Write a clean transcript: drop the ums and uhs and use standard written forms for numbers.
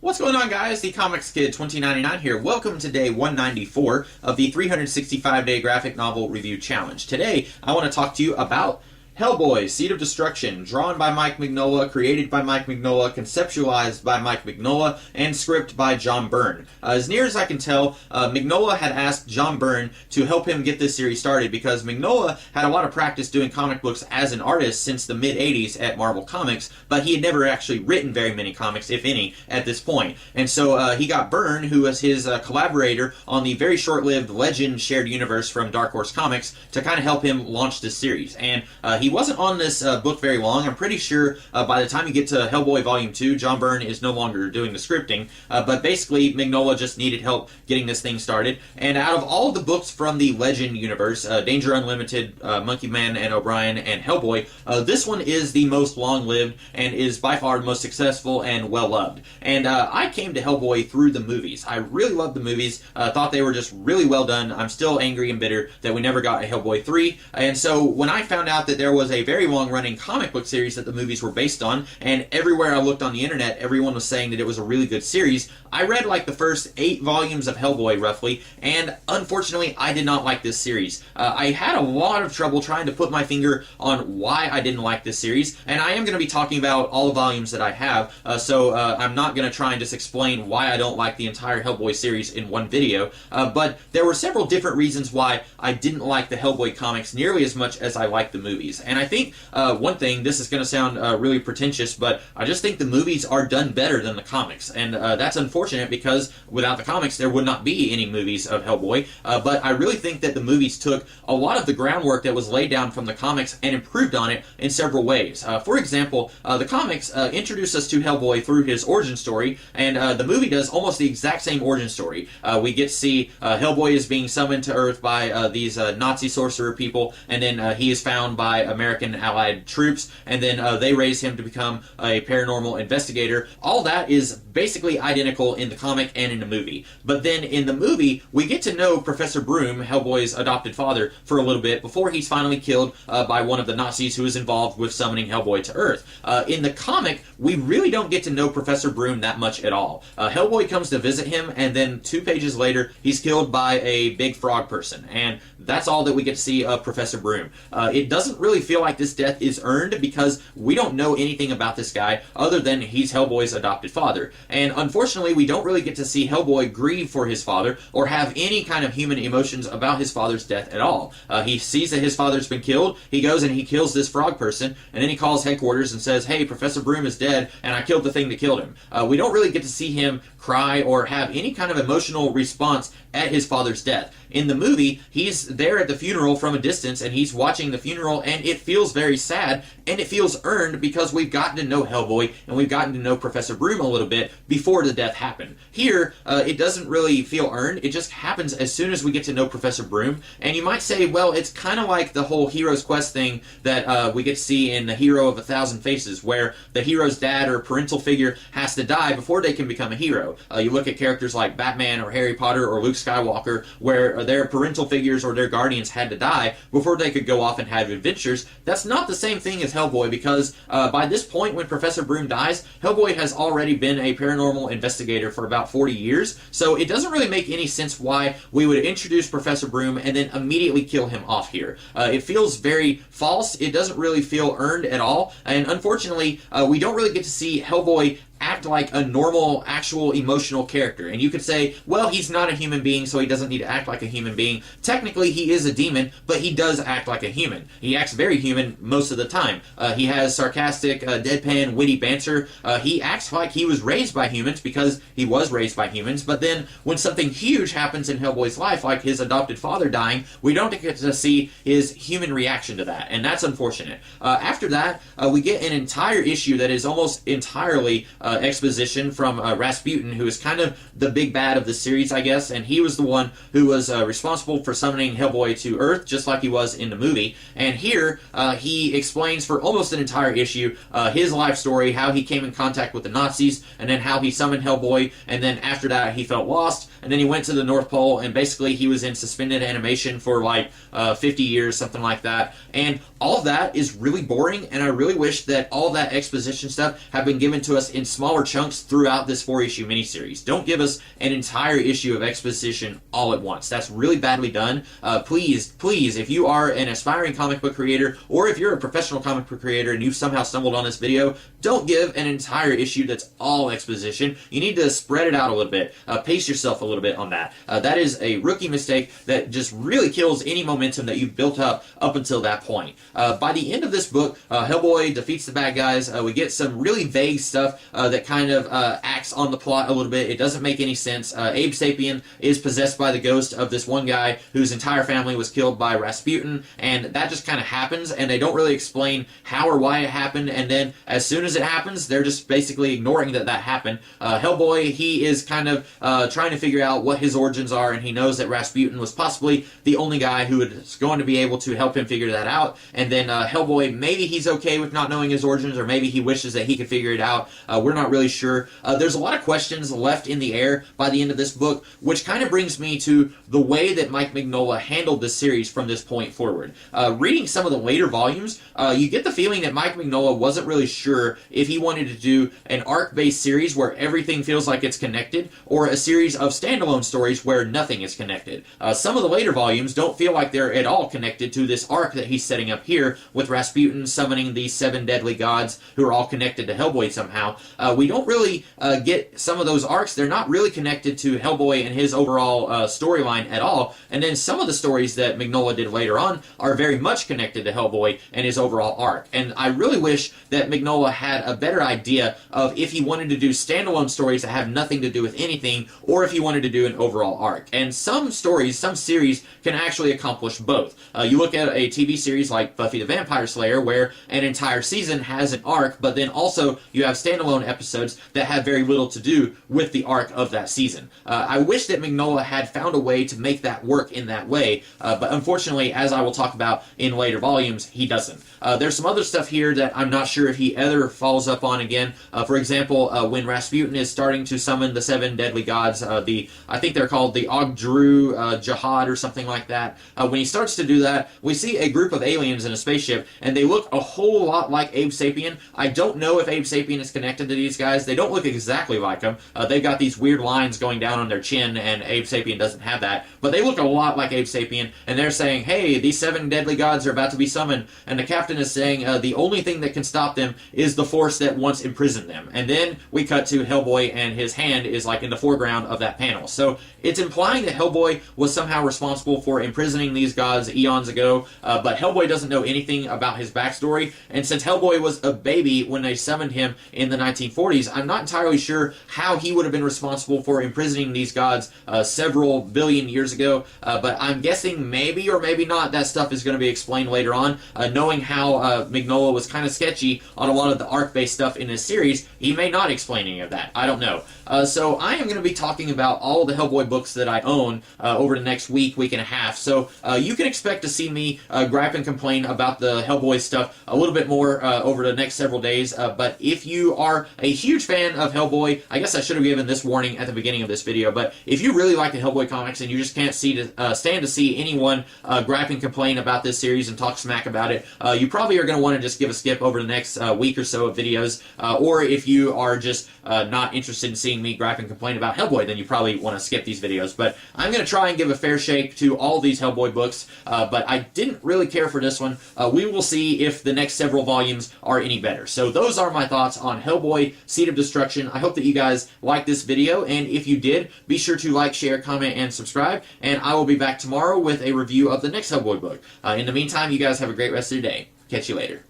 What's going on, guys? The Comics Kid 2099 here. Welcome to day 194 of the 365-day graphic novel review challenge. Today, I want to talk to you about Hellboy, Seed of Destruction, drawn by Mike Mignola, created by Mike Mignola, conceptualized by Mike Mignola, and script by John Byrne. As near as I can tell, Mignola had asked John Byrne to help him get this series started because Mignola had a lot of practice doing comic books as an artist since the mid-'80s at Marvel Comics, but he had never actually written very many comics, if any, at this point. And so he got Byrne, who was his collaborator on the very short-lived Legend shared universe from Dark Horse Comics, to kind of help him launch this series. And he wasn't on this book very long. I'm pretty sure by the time you get to Hellboy Volume 2, John Byrne is no longer doing the scripting, but basically Mignola just needed help getting this thing started. And out of all of the books from the Legend universe, Danger Unlimited, Monkey Man and O'Brien, and Hellboy, this one is the most long-lived and is by far the most successful and well-loved. And I came to Hellboy through the movies. I really loved the movies, thought they were just really well done. I'm still angry and bitter that we never got a Hellboy 3, and so when I found out that there was a very long-running comic book series that the movies were based on, and everywhere I looked on the internet, everyone was saying that it was a really good series, I read like the first 8 volumes of Hellboy, roughly, and unfortunately, I did not like this series. I had a lot of trouble trying to put my finger on why I didn't like this series, and I am going to be talking about all the volumes that I have, so I'm not going to try and just explain why I don't like the entire Hellboy series in one video, but there were several different reasons why I didn't like the Hellboy comics nearly as much as I liked the movies. And I think one thing, this is going to sound really pretentious, but I just think the movies are done better than the comics. And that's unfortunate because without the comics, there would not be any movies of Hellboy. But I really think that the movies took a lot of the groundwork that was laid down from the comics and improved on it in several ways. For example, the comics introduce us to Hellboy through his origin story, and the movie does almost the exact same origin story. We get to see Hellboy is being summoned to Earth by these Nazi sorcerer people, and then he is found by American Allied troops, and then they raise him to become a paranormal investigator. All that is basically identical in the comic and in the movie. But then in the movie, we get to know Professor Broom, Hellboy's adopted father, for a little bit before he's finally killed by one of the Nazis who is involved with summoning Hellboy to Earth. In the comic, we really don't get to know Professor Broom that much at all. Hellboy comes to visit him, and then 2 pages later, he's killed by a big frog person, and that's all that we get to see of Professor Broom. It doesn't really feel like this death is earned because we don't know anything about this guy other than he's Hellboy's adopted father. And unfortunately, we don't really get to see Hellboy grieve for his father or have any kind of human emotions about his father's death at all. He sees that his father's been killed, he goes and he kills this frog person, and then he calls headquarters and says, "Hey, Professor Broom is dead, and I killed the thing that killed him." We don't really get to see him cry or have any kind of emotional response at his father's death. In the movie, he's there at the funeral from a distance, and he's watching the funeral, and it feels very sad, and it feels earned because we've gotten to know Hellboy, and we've gotten to know Professor Broom a little bit before the death happened. Here, it doesn't really feel earned, it just happens as soon as we get to know Professor Broom, and you might say, well, it's kind of like the whole Hero's Quest thing that we get to see in The Hero of a Thousand Faces, where the hero's dad or parental figure has to die before they can become a hero. You look at characters like Batman or Harry Potter or Luke Skywalker, where their parental figures or their guardians had to die before they could go off and have adventures. That's not the same thing as Hellboy because by this point when Professor Broom dies, Hellboy has already been a paranormal investigator for about 40 years, so it doesn't really make any sense why we would introduce Professor Broom and then immediately kill him off here. It feels very false, it doesn't really feel earned at all, and unfortunately, we don't really get to see Hellboy act like a normal, actual, emotional character. And you could say, well, he's not a human being, so he doesn't need to act like a human being. Technically, he is a demon, but he does act like a human. He acts very human most of the time. He has sarcastic, deadpan, witty banter. He acts like he was raised by humans because he was raised by humans, but then when something huge happens in Hellboy's life, like his adopted father dying, we don't get to see his human reaction to that, and that's unfortunate. After that, we get an entire issue that is almost entirely exposition from Rasputin, who is kind of the big bad of the series, I guess, and he was the one who was responsible for summoning Hellboy to Earth, just like he was in the movie. And here, he explains for almost an entire issue his life story, how he came in contact with the Nazis, and then how he summoned Hellboy, and then after that he felt lost, and then he went to the North Pole, and basically he was in suspended animation for like 50 years, something like that. And all of that is really boring, and I really wish that all that exposition stuff had been given to us in smaller chunks throughout this 4-issue miniseries. Don't give us an entire issue of exposition all at once. That's really badly done. Please, if you are an aspiring comic book creator, or if you're a professional comic book creator and you've somehow stumbled on this video, don't give an entire issue that's all exposition. You need to spread it out a little bit. Pace yourself a little bit on that. That is a rookie mistake that just really kills any momentum that you've built up until that point. By the end of this book, Hellboy defeats the bad guys. We get some really vague stuff that kind of acts on the plot a little bit. It doesn't make any sense. Abe Sapien is possessed by the ghost of this one guy whose entire family was killed by Rasputin, and that just kind of happens, and they don't really explain how or why it happened, and then as soon as it happens, they're just basically ignoring that happened. Hellboy, he is kind of trying to figure out what his origins are, and he knows that Rasputin was possibly the only guy who is going to be able to help him figure that out, and then Hellboy, maybe he's okay with not knowing his origins, or maybe he wishes that he could figure it out. We're not really sure. There's a lot of questions left in the air by the end of this book, which kind of brings me to the way that Mike Mignola handled this series from this point forward. Reading some of the later volumes, you get the feeling that Mike Mignola wasn't really sure if he wanted to do an arc-based series where everything feels like it's connected, or a series of standalone stories where nothing is connected. Some of the later volumes don't feel like they're at all connected to this arc that he's setting up here, with Rasputin summoning these 7 deadly gods who are all connected to Hellboy somehow. We don't really get some of those arcs. They're not really connected to Hellboy and his overall storyline at all, and then some of the stories that Mignola did later on are very much connected to Hellboy and his overall arc. And I really wish that Mignola had a better idea of if he wanted to do standalone stories that have nothing to do with anything, or if he wanted to do an overall arc. And some stories, some series, can actually accomplish both. You look at a TV series like Buffy the Vampire Slayer, where an entire season has an arc, but then also you have standalone episodes that have very little to do with the arc of that season. I wish that Mignola had found a way to make that work in that way, but unfortunately, as I will talk about in later volumes, he doesn't. There's some other stuff here that I'm not sure if he ever follows up on again. For example, when Rasputin is starting to summon the 7 deadly gods, I think they're called the Ogdru Jihad or something like that. When he starts to do that, we see a group of aliens in a spaceship, and they look a whole lot like Abe Sapien. I don't know if Abe Sapien is connected to these guys. They don't look exactly like him. They've got these weird lines going down on their chin, and Abe Sapien doesn't have that. But they look a lot like Abe Sapien, and they're saying, hey, these 7 deadly gods are about to be summoned, and the captain is saying the only thing that can stop them is the force that once imprisoned them. And then we cut to Hellboy, and his hand is like in the foreground of that panel. So it's implying that Hellboy was somehow responsible for imprisoning these gods eons ago, but Hellboy doesn't know anything about his backstory, and since Hellboy was a baby when they summoned him in the 1940s, I'm not entirely sure how he would have been responsible for imprisoning these gods several billion years ago, but I'm guessing maybe or maybe not that stuff is going to be explained later on. Knowing how Mignola was kind of sketchy on a lot of the arc-based stuff in this series, he may not explain any of that. I don't know. So I am going to be talking about all the Hellboy books that I own over the next week and a half. So you can expect to see me gripe and complain about the Hellboy stuff a little bit more over the next several days. But if you are a huge fan of Hellboy, I guess I should have given this warning at the beginning of this video, but if you really like the Hellboy comics and you just can't stand to see anyone gripe and complain about this series and talk smack about it, you probably are going to want to just give a skip over the next week or so of videos. Or if you are just not interested in seeing me gripe and complain about Hellboy, then you probably want to skip these videos. But I'm going to try and give a fair shake to all these Hellboy books, but I didn't really care for this one. We will see if the next several volumes are any better. So those are my thoughts on Hellboy, Seed of Destruction. I hope that you guys liked this video, and if you did, be sure to like, share, comment, and subscribe, and I will be back tomorrow with a review of the next Hellboy book. In the meantime, you guys have a great rest of your day. Catch you later.